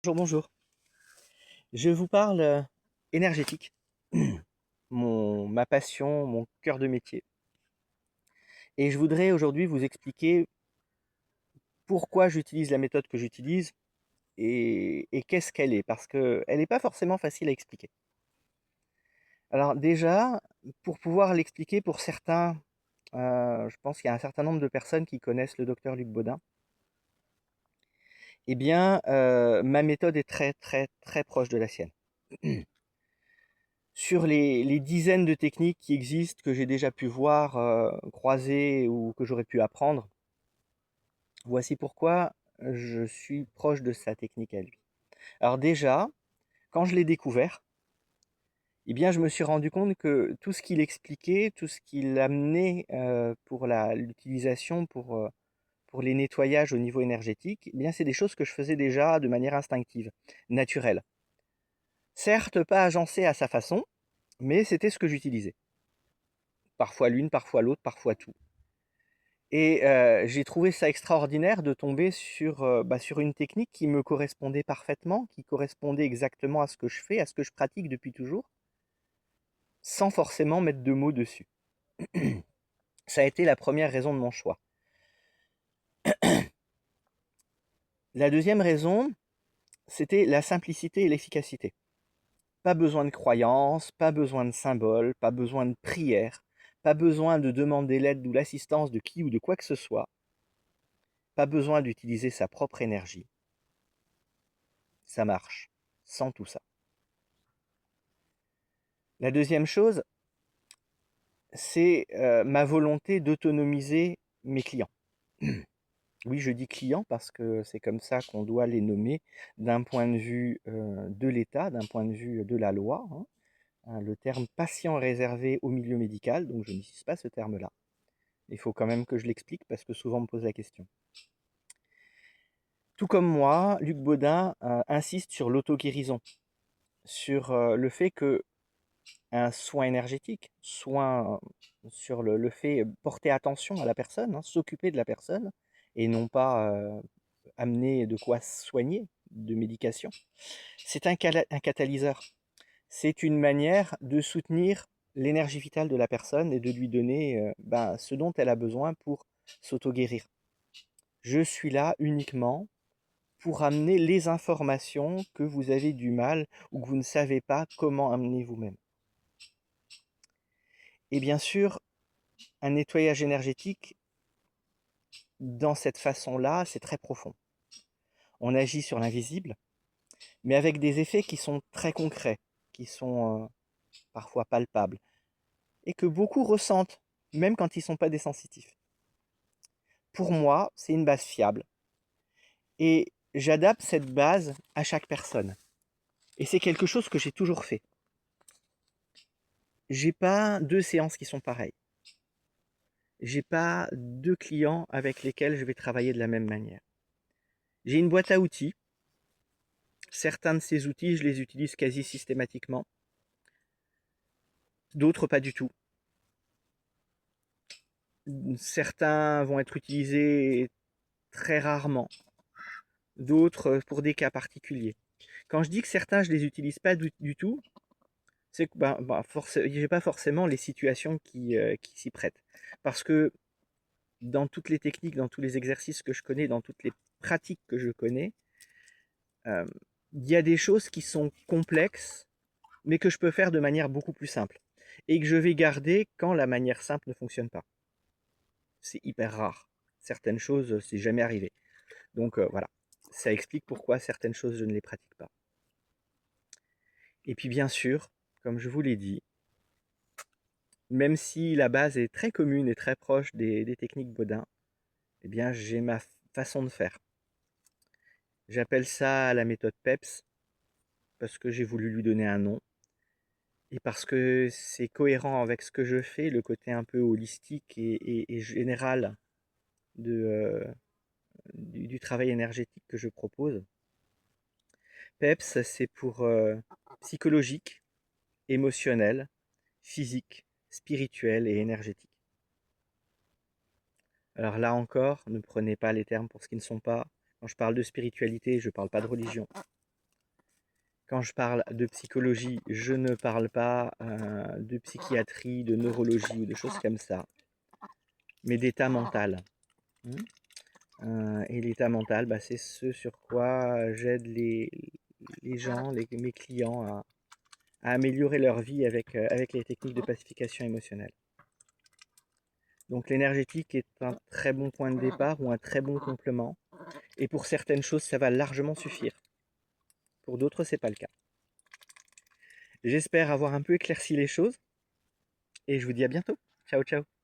Bonjour, bonjour. Je vous parle énergétique, ma passion, mon cœur de métier. Et je voudrais aujourd'hui vous expliquer pourquoi j'utilise la méthode que j'utilise et qu'est-ce qu'elle est, parce qu'elle n'est pas forcément facile à expliquer. Alors déjà, pour pouvoir l'expliquer pour certains, je pense qu'il y a un certain nombre de personnes qui connaissent le docteur Luc Baudin. Eh bien, ma méthode est très très très proche de la sienne. Sur les dizaines de techniques qui existent, que j'ai déjà pu voir, croiser ou que j'aurais pu apprendre, voici pourquoi je suis proche de sa technique à lui. Alors déjà, quand je l'ai découvert, eh bien, je me suis rendu compte que tout ce qu'il expliquait, tout ce qu'il amenait pour l'utilisation, pour les nettoyages au niveau énergétique, eh bien, c'est des choses que je faisais déjà de manière instinctive, naturelle. Certes, pas agencée à sa façon, mais c'était ce que j'utilisais. Parfois l'une, parfois l'autre, parfois tout. Et j'ai trouvé ça extraordinaire de tomber sur une technique qui me correspondait parfaitement, qui correspondait exactement à ce que je fais, à ce que je pratique depuis toujours, sans forcément mettre de mots dessus. Ça a été la première raison de mon choix. La deuxième raison, c'était la simplicité et l'efficacité. Pas besoin de croyances, pas besoin de symboles, pas besoin de prières, pas besoin de demander l'aide ou l'assistance de qui ou de quoi que ce soit, pas besoin d'utiliser sa propre énergie. Ça marche, sans tout ça. La deuxième chose, c'est ma volonté d'autonomiser mes clients. Oui, je dis clients parce que c'est comme ça qu'on doit les nommer d'un point de vue de l'État, d'un point de vue de la loi, hein. Le terme patient est réservé au milieu médical, donc je n'utilise pas ce terme-là. Il faut quand même que je l'explique parce que souvent on me pose la question. Tout comme moi, Luc Baudin insiste sur l'auto-guérison, sur le fait que un soin énergétique, soin sur le fait porter attention à la personne, hein, s'occuper de la personne, et non pas amener de quoi soigner, de médication. C'est un catalyseur. C'est une manière de soutenir l'énergie vitale de la personne et de lui donner ce dont elle a besoin pour s'auto-guérir. Je suis là uniquement pour amener les informations que vous avez du mal ou que vous ne savez pas comment amener vous-même. Et bien sûr, un nettoyage énergétique, dans cette façon-là, c'est très profond. On agit sur l'invisible, mais avec des effets qui sont très concrets, qui sont parfois palpables, et que beaucoup ressentent, même quand ils ne sont pas des sensitifs. Pour moi, c'est une base fiable, et j'adapte cette base à chaque personne. Et c'est quelque chose que j'ai toujours fait. J'ai pas deux séances qui sont pareilles. J'ai pas deux clients avec lesquels je vais travailler de la même manière. J'ai une boîte à outils. Certains de ces outils, je les utilise quasi systématiquement. D'autres, pas du tout. Certains vont être utilisés très rarement. D'autres pour des cas particuliers. Quand je dis que certains, je les utilise pas du tout, c'est que j'ai pas forcément les situations qui s'y prêtent. Parce que dans toutes les techniques, dans tous les exercices que je connais, dans toutes les pratiques que je connais, euh, il y a des choses qui sont complexes, mais que je peux faire de manière beaucoup plus simple. Et que je vais garder quand la manière simple ne fonctionne pas. C'est hyper rare. Certaines choses, c'est jamais arrivé. Donc voilà, ça explique pourquoi certaines choses, je ne les pratique pas. Et puis bien sûr, comme je vous l'ai dit, même si la base est très commune et très proche des techniques Baudin, eh bien j'ai ma façon de faire. J'appelle ça la méthode PEPS parce que j'ai voulu lui donner un nom et parce que c'est cohérent avec ce que je fais, le côté un peu holistique et général du travail énergétique que je propose. PEPS, c'est pour psychologique, émotionnel, physique, spirituel et énergétique. Alors là encore, ne prenez pas les termes pour ce qu'ils ne sont pas. Quand je parle de spiritualité, je ne parle pas de religion. Quand je parle de psychologie, je ne parle pas de psychiatrie, de neurologie ou de choses comme ça, mais d'état mental. Et l'état mental, bah, c'est ce sur quoi j'aide les gens, mes clients à améliorer leur vie avec les techniques de pacification émotionnelle. Donc l'énergétique est un très bon point de départ ou un très bon complément. Et pour certaines choses, ça va largement suffire. Pour d'autres, c'est pas le cas. J'espère avoir un peu éclairci les choses. Et je vous dis à bientôt. Ciao, ciao.